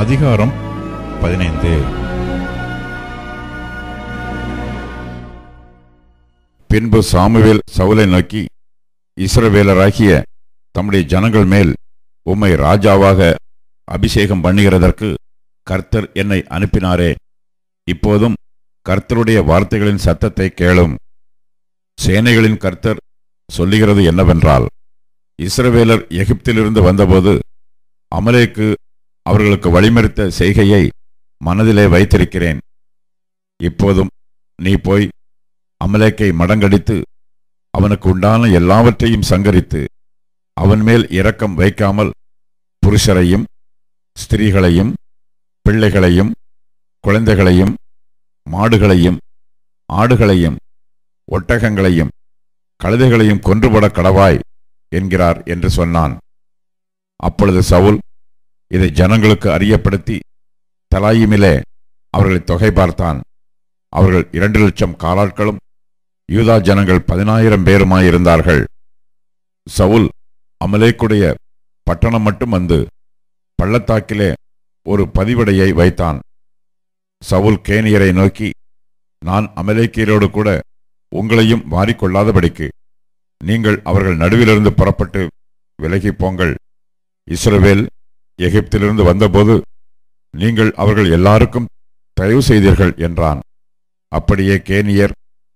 அதிகாரம் 15. பின்பு சாமுவேல் சவுலை நோக்கி, இஸ்ரவேலராகிய தம்முடைய ஜனங்கள் மேல் உம்மை ராஜாவாக அபிஷேகம் பண்ணுகிறதற்கு கர்த்தர் என்னை அனுப்பினாரே. இப்போதும் கர்த்தருடைய வார்த்தைகளின் சத்தத்தை கேளும். சேனைகளின் கர்த்தர் சொல்லுகிறது என்னவென்றால், இஸ்ரவேலர் எகிப்திலிருந்து வந்தபோது அமலேக்கு அவர்களுக்கு வழிமறித்த செய்கையை மனதிலே வைத்திருக்கிறேன். இப்போதும் நீ போய் அமலேக்கை மடங்கடித்து அவனுக்கு உண்டான எல்லாவற்றையும் சங்கரித்து அவன் மேல் இரக்கம் வைக்காமல் புருஷரையும் ஸ்திரீகளையும் பிள்ளைகளையும் குழந்தைகளையும் மாடுகளையும் ஆடுகளையும் ஒட்டகங்களையும் கழுதைகளையும் கொன்றுபட கடவாய் என்கிறார் என்று சொன்னான். அப்பொழுது சவுல் இதை ஜனங்களுக்கு அறியப்படுத்தி தலாயிமிலே அவர்களை தொகை பார்த்தான். அவர்கள் 2,00,000 காலாட்களும் யூதா ஜனங்கள் 10,000 பேருமாயிருந்தார்கள். சவுல் அமலேக்குடைய பட்டணம் மட்டும் வந்து பள்ளத்தாக்கிலே ஒரு பதிவடையை வைத்தான். சவுல் கேனியரை நோக்கி, நான் அமலேக்கியரோடு கூட உங்களையும் வாரிக்கொள்ளாதபடிக்கு நீங்கள் அவர்கள் நடுவிலிருந்து புறப்பட்டு விலகி போங்கள். இஸ்ரவேல் எகிப்திலிருந்து வந்தபோது நீங்கள் அவர்கள் எல்லாருக்கும் தயவு செய்தீர்கள் என்றான். அப்படியே கேனியர்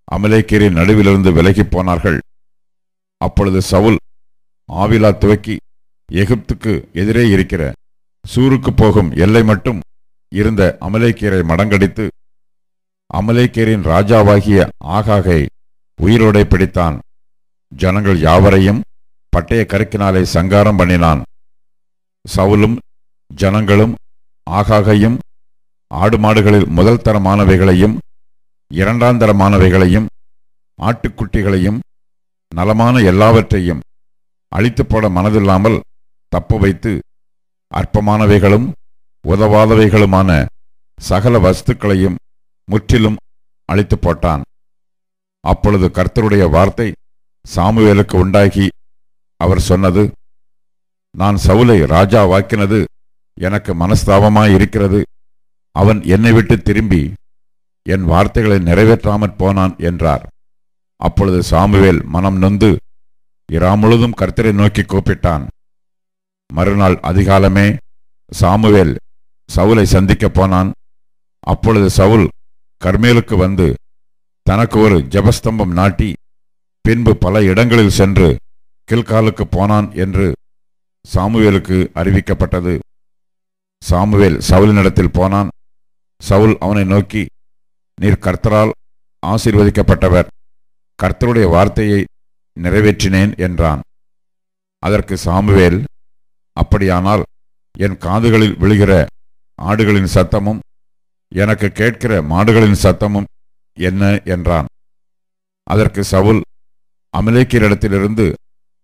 அமலேக்கியரின் நடுவிலிருந்து விலகி போனார்கள். அப்பொழுது சவுல் ஆவிலா துவக்கி எகிப்துக்கு எதிரே இருக்கிற சூருக்கு போகும் எல்லை மட்டும் இருந்த அமலேக்கியரை மடங்கடித்து அமலேக்கியரின் ராஜாவாகிய ஆகாகை உயிரோடே பிடித்தான். ஜனங்கள் யாவரையும் பட்டய கருக்கினாலே சங்காரம் பண்ணினான். சவுலும் ஜனங்களும் ஆகாகையும் ஆடு மாடுகளில் முதல் தரமானவைகளையும் இரண்டாம் தரமானவைகளையும் ஆட்டுக்குட்டிகளையும் நலமான எல்லாவற்றையும் அழித்து போட மனதில்லாமல் தப்பு வைத்து அற்பமானவைகளும் உதவாதவைகளுமான சகல வஸ்துக்களையும் முற்றிலும் அழித்து போட்டான். அப்பொழுது கர்த்தருடைய வார்த்தை சாமுவேலுக்கு உண்டாகி அவர் சொன்னது, நான் சவுலை ராஜாவாக்கினது எனக்கு மனஸ்தாபமாயிருக்கிறது. அவன் என்னை விட்டு திரும்பி என் வார்த்தைகளை நிறைவேற்றாமற் போனான் என்றார். அப்பொழுது சாமுவேல் மனம் நொந்து இரா முழுதும் கர்த்தரை நோக்கி கூப்பிட்டான். மறுநாள் அதிகாலமே சாமுவேல் சவுலை சந்திக்கப் போனான். அப்பொழுது சவுல் கர்மேலுக்கு வந்து தனக்கு ஒரு ஜெபஸ்தம்பம் நாட்டி பின்பு பல இடங்களில் சென்று கில்காலுக்கு போனான் என்று சாமுவேலுக்கு அறிவிக்கப்பட்டது. சாமுவேல் சவுலினிடத்தில் போனான். சவுல் அவனை நோக்கி, நீர் கர்த்தரால் ஆசீர்வதிக்கப்பட்டவர், கர்த்தருடைய வார்த்தையை நிறைவேற்றினேன் என்றான். அதற்கு சாமுவேல், அப்படியானால் என் காதுகளில் விழுகிற ஆடுகளின் சத்தமும் எனக்கு கேட்கிற மாடுகளின் சத்தமும் என்ன என்றான். அதற்கு சவுல், அமலேக்கியரிடத்திலிருந்து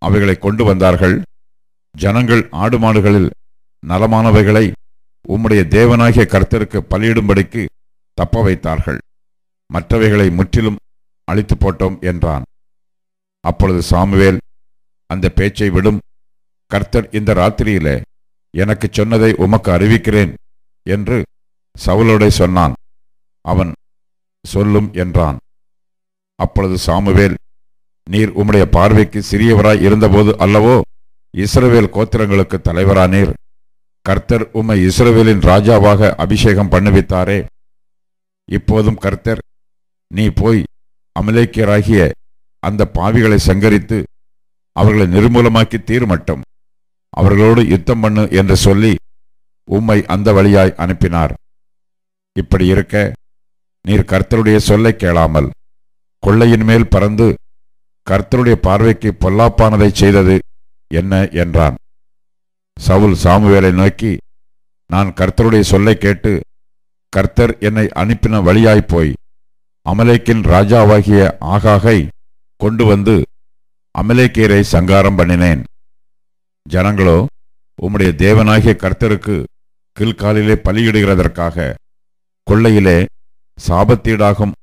அவைகளை கொண்டு வந்தார்கள். ஜனங்கள் ஆடு மாடுகளில் நலமானவைகளை உம்முடைய தேவனாகிய கர்த்தருக்கு பலியிடும்படிக்கு தப்ப வைத்தார்கள். மற்றவைகளை முற்றிலும் அழித்து போட்டோம் என்றான். அப்பொழுது சாமுவேல், அந்த பேச்சை விடும், கர்த்தர் இந்த ராத்திரியிலே எனக்கு சொன்னதை உமக்கு அறிவிக்கிறேன் என்று சவுலோடே சொன்னான். அவன், சொல்லும் என்றான். அப்பொழுது சாமுவேல், நீர் உம்முடைய பார்வைக்கு சிறியவராய் இருந்தபோது அல்லவோ இஸ்ரவேல் கோத்திரங்களுக்கு தலைவரானீர். கர்த்தர் உம்மை இஸ்ரவேலின் ராஜாவாக அபிஷேகம் பண்ணுவித்தாரே. இப்போதும் கர்த்தர், நீ போய் அமலேக்கியராகிய அந்த பாவிகளை சங்கரித்து அவர்களை நிர்மூலமாக்கி தீர்மட்டும், அவர்களோடு யுத்தம் பண்ணு என்று சொல்லி உம்மை அந்த வழியாய் அனுப்பினார். இப்படி இருக்க நீர் கர்த்தருடைய சொல்லை கேளாமல் கொள்ளையின் மேல் பறந்து கர்த்தருடைய பார்வைக்கு பொல்லாப்பானதை செய்தது என்ன என்றான். சவுல் சாமுவேலை நோக்கி, நான் கர்த்தருடைய சொல்லை கேட்டு கர்த்தர் என்னை அனுப்பின வழியாய்ப்போய் அமலேக்கின் ராஜாவாகிய ஆகாகை கொண்டு வந்து அமலேக்கியரை சங்காரம் பண்ணினேன். ஜனங்களோ உம்முடைய தேவனாகிய கர்த்தருக்கு கில்காலிலே பலியிடுகிறதற்காக கொள்ளையிலே சாபத்தீடாகும்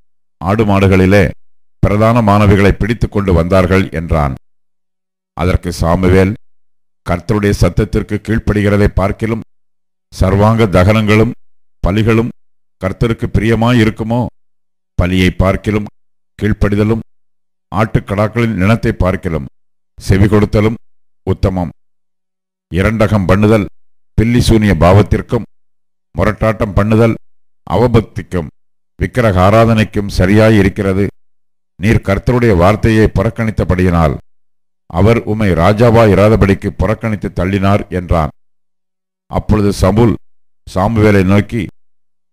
ஆடு மாடுகளிலே பிரதானமானவைகளை பிடித்து கொண்டு வந்தார்கள் என்றான். அதற்கு சாமுவேல், கர்த்தருடைய சத்தத்திற்கு கீழ்ப்படுகிறதை பார்க்கிலும் சர்வாங்க தகனங்களும் பலிகளும் கர்த்தருக்கு பிரியமாயிருக்குமோ? பலியை பார்க்கிலும் கீழ்ப்படிதலும் ஆட்டுக்கடாக்களின் நினத்தை பார்க்கிலும் செவி கொடுத்தலும் உத்தமம். இரண்டகம் பண்ணுதல் பில்லி சூனிய பாவத்திற்கும் முரட்டாட்டம் பண்ணுதல் அவபக்திக்கும் விக்கிரக ஆராதனைக்கும் சரியாயிருக்கிறது. நீர் கர்த்தருடைய வார்த்தையை புறக்கணித்தபடியினால் அவர் உம்மை ராஜாவாயிராதபடிக்கு புறக்கணித்து தள்ளினார் என்றான். அப்பொழுது சவுல் சாமுவேலை நோக்கி,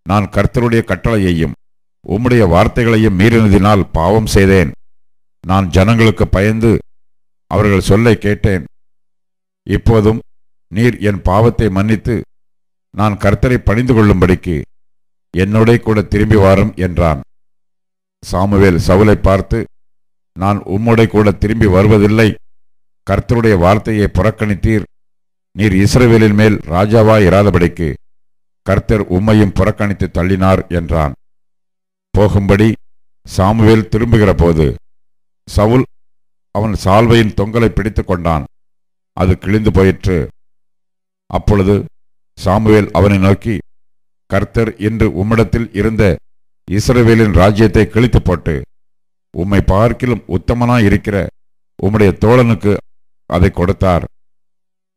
நான் கர்த்தருடைய கட்டளையையும் உம்முடைய வார்த்தைகளையும் மீறினதினால் பாவம் செய்தேன். நான் ஜனங்களுக்கு பயந்து அவர்கள் சொல்லை கேட்டேன். இப்போதும் நீர் என் பாவத்தை மன்னித்து நான் கர்த்தரை பணிந்து கொள்ளும்படிக்கு என்னோட கூட திரும்பி வாரும் என்றான். சாமுவேல் சவுலை பார்த்து, நான் உம்முடைய கூட திரும்பி வருவதில்லை. கர்த்தருடைய வார்த்தையை புறக்கணித்தீர். நீர் இஸ்ரவேலின் மேல் ராஜாவாயிராதபடிக்கு கர்த்தர் உம்மையும் புறக்கணித்து தள்ளினார் என்றான். போகும்படி சாமுவேல் திரும்புகிற போது சவுல் அவன் சால்வையின் தொங்கலை பிடித்து கொண்டான். அது கிழிந்து போயிற்று. அப்பொழுது சாமுவேல் அவனை நோக்கி, கர்த்தர் இன்று உம்மிடத்தில் இருந்த இஸ்ரவேலின் ராஜ்யத்தை கிழித்து போட்டு உம்மை பார்க்கிலும் உத்தமனாயிருக்கிற உம்முடைய தோழனுக்கு அதை கொடுத்தார்.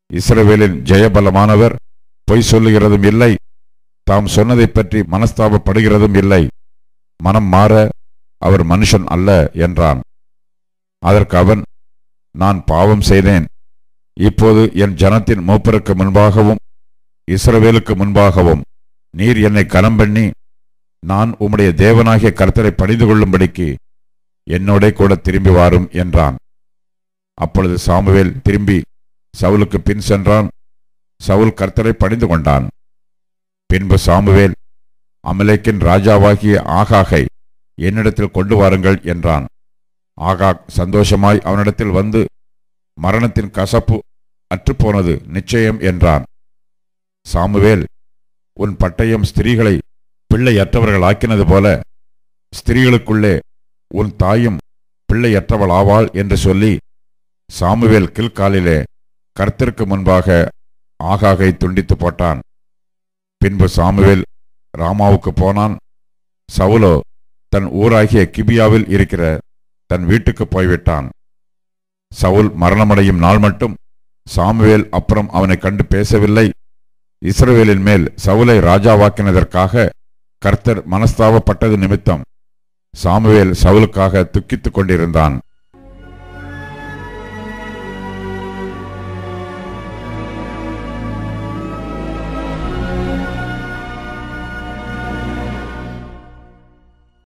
இஸ்ரவேலின் ஜெயபலமானவர் பொய் சொல்லுகிறதும் இல்லை, தாம் சொன்னதை பற்றி மனஸ்தாபப்படுகிறதும் இல்லை. மனம் மாற அவர் மனுஷன் அல்ல என்றான். அதற்கு அவன், நான் பாவம் செய்தேன். இப்போது என் ஜனத்தின் மூப்பருக்கு முன்பாகவும் இஸ்ரவேலுக்கு முன்பாகவும் நீர் என்னை கனம் பண்ணி நான் உம்முடைய தேவனாகிய கர்த்தரை பணிந்து கொள்ளும்படிக்கு என்னோட கூட திரும்பி வாரும் என்றான். அப்பொழுது சாமுவேல் திரும்பி சவுலுக்கு பின் சென்றான். சவுல் கர்த்தரை பணிந்து கொண்டான். பின்பு சாமுவேல், அமலேக்கின் ராஜாவாகிய ஆகாகை என்னிடத்தில் கொண்டு வாருங்கள் என்றான். ஆகாக் சந்தோஷமாய் அவனிடத்தில் வந்து, மரணத்தின் கசப்பு அற்றுப்போனது நிச்சயம் என்றான். சாமுவேல், உன் பட்டயம் ஸ்திரீகளை பிள்ளையற்றவர்களாக்கினது போல ஸ்திரீகளுக்குள்ளே உன் தாயும் பிள்ளையற்றவளாவாள் என்று சொல்லி சாமுவேல் கில்காலிலே கர்த்தருக்கு முன்பாக ஆகாகை துண்டித்து போட்டான். பின்பு சாமுவேல் ராமாவுக்கு போனான். சவுலோ தன் ஊராகிய கிபியாவில் இருக்கிற தன் வீட்டுக்கு போய்விட்டான். சவுல் மரணமடையும் நாள் மட்டும் சாமுவேல் அப்புறம் அவனை கண்டு பேசவில்லை. இஸ்ரவேலின் மேல் சவுலை ராஜாவாக்கினதற்காக கர்த்தர் மனஸ்தாபப்பட்டது நிமித்தம் சாமுவேல் சவுலுக்காக துக்கித்துக் கொண்டிருந்தான்.